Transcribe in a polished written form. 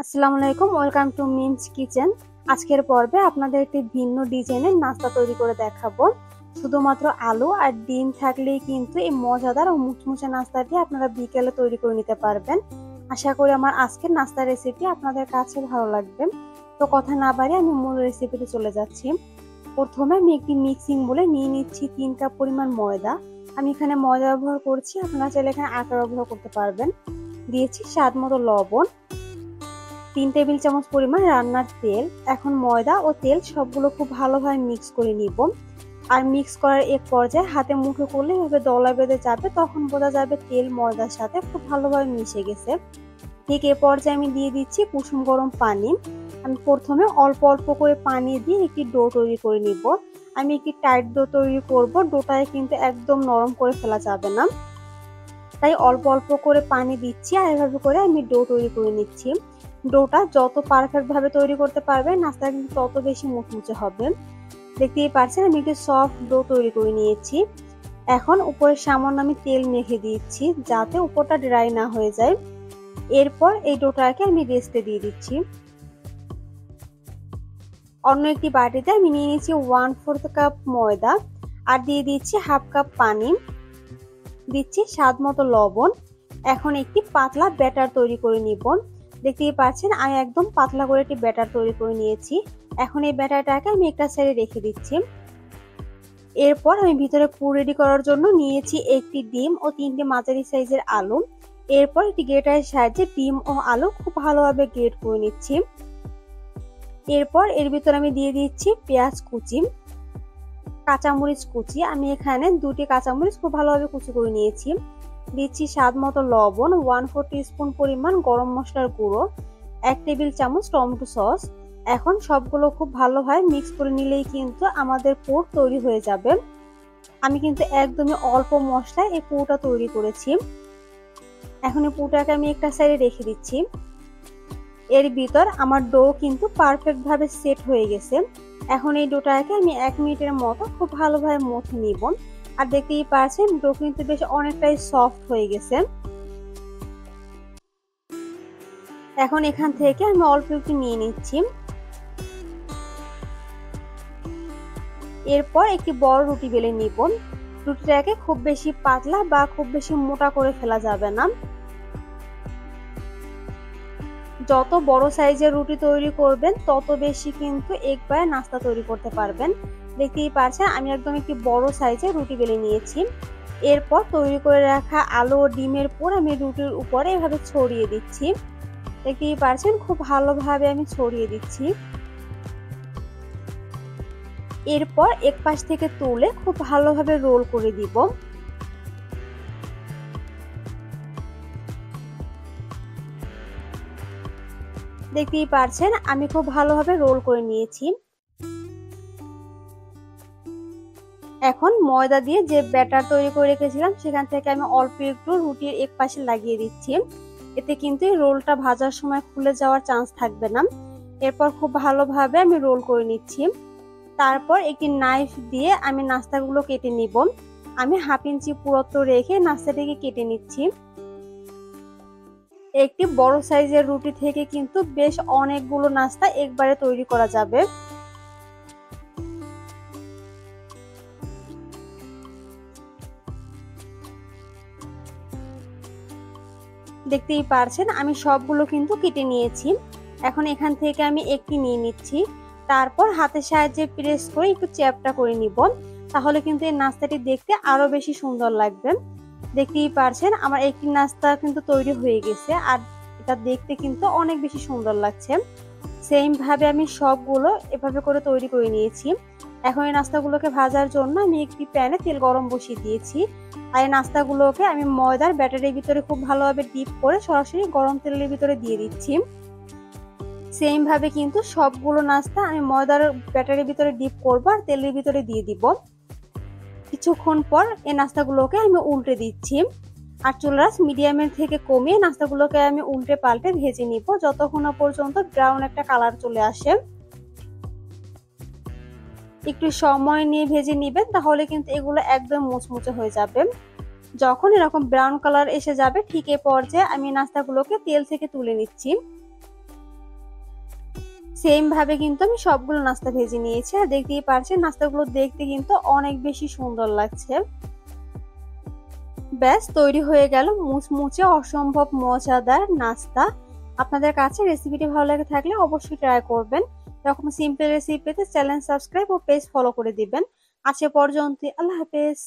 আসসালামু আলাইকুম, welcome to memes kitchen. আজকের পর্বে আপনাদের একটি ভিন্ন ডিজাইনের নাস্তা তৈরি করে দেখাবো। শুধুমাত্র আলু আর ডিম থাকলেই কিন্তু এই মজাদার ও মুচমুচে নাস্তাটি আপনারা বিকেলে তৈরি করে নিতে পারবেন। আশা করি আমার আজকের নাস্তার রেসিপি আপনাদের কাছে ভালো লাগবে। তো কথা না বাড়িয়ে আমি মূল রেসিপিতে চলে যাচ্ছি। প্রথমে আমি একটি মিক্সিং বলে নিয়ে নিচ্ছি 3 কাপ পরিমাণ ময়দা। আমি এখানে ময়দা ব্যবহার করছি, আপনারা চাইলে এখানে আটা ব্যবহার করতে পারবেন। দিয়েছি স্বাদ মতো লবণ, 3 টেবিল চামচ পরিমাণ রান্নার তেল। এখন ময়দা ও তেল সবগুলো খুব ভালোভাবে মিক্স করে নিব। আর মিক্স করার এক পর্যায়ে হাতে মুঠো করলে এভাবে দলা বেঁধে যাবে, তখন বোঝা যাবে তেল ময়দার সাথে খুব ভালোভাবে মিশে গেছে। ঠিক এ পর্যায়ে আমি দিয়ে দিচ্ছি কুসুম গরম পানি। আমি প্রথমে অল্প অল্প করে পানি দিয়ে একটি ডো তৈরি করে নিব। আমি একটি টাইট ডো তৈরি করব, ডোটায় কিন্তু একদম নরম করে ফেলা যাবে না, তাই অল্প অল্প করে পানি দিচ্ছি আর এভাবে করে আমি ডো তৈরি করে নিচ্ছি। ডোটা যত পারফেক্ট ভাবে তৈরি করতে পারবে নাস্তা কিন্তু তত বেশি মুচমুচে হবে। দেখতেই পাচ্ছেন আমি একটি সফট ডো তৈরি করে নিয়েছি। এখন উপরে সামান্য আমি তেল মেখে দিচ্ছি যাতে উপরটা ড্রাই না হয়ে যায়। এরপর এই ডোটাকে আমি রেস্টে দিয়ে দিচ্ছি। অন্য একটি বাটিতে আমি নিয়ে নিচ্ছি 1/4 কাপ ময়দা আর দিয়ে দিচ্ছি হাফ কাপ পানি, দিচ্ছি স্বাদ মতো লবণ। এখন একটি পাতলা ব্যাটার তৈরি করে নিব। দেখতেই পাচ্ছেন আমি একদম পাতলা করে একটি ব্যাটার তৈরি করে নিয়েছি। এখন এই ব্যাটারটাকে আমি একটা সাইডে রেখে দিচ্ছি। এরপর আমি ভিতরে পুর রেডি করার জন্য নিয়েছি একটি ডিম ও 3টে মাঝারি সাইজের আলু। এরপর একটি গ্রেটারের সাহায্যে ডিম ও আলু খুব ভালোভাবে গ্রেট করে নিচ্ছি। এরপর এর ভিতরে আমি দিয়ে দিচ্ছি পেঁয়াজ কুচি, কাঁচামরিচ কুচি। আমি এখানে 2টি কাঁচামরিচ খুব ভালোভাবে কুচি করে নিয়েছি। দিচ্ছি স্বাদ মতো লবণ, 1/4 টিস্পুন পরিমাণ গরম মশলার গুঁড়ো, 1 টেবিল চামচ টমেটো সস। এখন সবগুলো খুব ভালোভাবে মিক্স করে নিলেই কিন্তু আমাদের পুর তৈরি হয়ে যাবে। আমি কিন্তু একদমই অল্প মশলায় এই পুরটা তৈরি করেছি। এখন এই পুরটাকে আমি একটা সাইডে রেখে দিচ্ছি। এর ভিতর আমার ডো কিন্তু পারফেক্ট ভাবে সেট হয়ে গেছে। এখন এই ডোটাকে আমি 1 মিনিটের মতো খুব ভালোভাবে মথে নিব। আর দেখতেই পাচ্ছেন ডো কিন্তু বেশ অনেকটাই সফট হয়ে গেছে। এখন এখান থেকে আমি অল্প একটু নিয়ে নিচ্ছি। এরপর একটি বড় রুটি বেলে নিব। রুটিটাকে খুব বেশি পাতলা বা খুব বেশি মোটা করে ফেলা যাবে না। যত বড় সাইজের রুটি তৈরি করবেন তত বেশি কিন্তু একবারে নাস্তা তৈরি করতে পারবেন। দেখতেই পাচ্ছেন আমি একদম একটি বড় সাইজের রুটি বেলে নিয়েছি। এরপর তৈরি করে রাখা আলু ও ডিমের পুর আমি রুটির উপরে এভাবে ছড়িয়ে দিচ্ছি। দেখতেই পাচ্ছেন খুব ভালোভাবে আমি ছড়িয়ে দিচ্ছি। এরপর এক পাশ থেকে তুলে খুব ভালোভাবে রোল করে দিব। দেখতেই পাচ্ছেন আমি খুব ভালোভাবে রোল করে নিয়েছি। এখন ময়দা দিয়ে যে ব্যাটার তৈরি করে রেখেছিলাম সেখান থেকে আমি অল্প একটু রুটির এক পাশে লাগিয়ে দিচ্ছি। এতে কিন্তু রোলটা ভাজার সময় খুলে যাওয়ার চান্স থাকবে না। এরপর খুব ভালোভাবে আমি রোল করে নিচ্ছি। তারপর একটি নাইফ দিয়ে আমি নাস্তাগুলো কেটে নিব। আমি 1/2 ইঞ্চি পুরুত্ব রেখে নাস্তাটিকে কেটে নিচ্ছি। একটি বড় সাইজের রুটি থেকে কিন্তু বেশ অনেকগুলো নাস্তা একবারে তৈরি করা যাবে। দেখতেই পারছেন আমি সবগুলো কিন্তু কেটে নিয়েছি। এখন এখান থেকে আমি একটি নিয়ে নিচ্ছি। তারপর হাতের সাহায্যে প্রেস করে একটু চ্যাপটা করে নিব, তাহলে কিন্তু এই নাস্তাটি দেখতে আরো বেশি সুন্দর লাগবে। দেখতেই পারছেন আমার একটি নাস্তা কিন্তু তৈরি হয়ে গেছে আর এটা দেখতে কিন্তু অনেক বেশি সুন্দর লাগছে। সেম ভাবে আমি সবগুলো এভাবে করে তৈরি করে নিয়েছি। এখন এই নাস্তাগুলোকে ভাজার জন্য আমি একটি প্যানে তেল গরম বসিয়ে দিয়েছি। আর এই নাস্তাগুলোকে আমি ময়দার ব্যাটারের ভিতরে খুব ভালোভাবে ডিপ করে সরাসরি গরম তেলের ভিতরে দিয়ে দিচ্ছি। সেম ভাবে কিন্তু সবগুলো নাস্তা আমি ময়দার ব্যাটারের ভিতরে ডিপ করব আর তেলের ভিতরে দিয়ে দিব। কিছুক্ষণ পর এই নাস্তাগুলোকে আমি উল্টে দিচ্ছি আর চুলার আঁচ মিডিয়ামের থেকে কমিয়ে নাস্তাগুলোকে আমি উল্টে পাল্টে ভেজে নিব যতক্ষণ না পর্যন্ত ব্রাউন একটা কালার চলে আসে। একটু সময় নিয়ে ভেজে নিবেন, তাহলে কিন্তু এগুলো একদম মুচমুচে হয়ে যাবে। যখন এরকম ব্রাউন কালার এসে যাবে ঠিক এই পর্যায়ে আমি নাস্তাগুলোকে তেল থেকে তুলে নিচ্ছি। সেম ভাবে কিন্তু আমি সবগুলো নাস্তা ভেজে নিয়েছি। আর দেখতেই পারছেন নাস্তাগুলো দেখতে কিন্তু অনেক বেশি সুন্দর লাগছে। ব্যাস তৈরি হয়ে গেল মুচমুচে অসম্ভব মজাদার নাস্তা। আপনাদের কাছে রেসিপিটি ভালো লাগে থাকলে অবশ্যই ট্রাই করবেন। এরকম সিম্পল রেসিপি পেতে চ্যানেল সাবস্ক্রাইব ও পেজ ফলো করে দিবেন। আজ এ পর্যন্ত, আল্লাহ হাফেজ।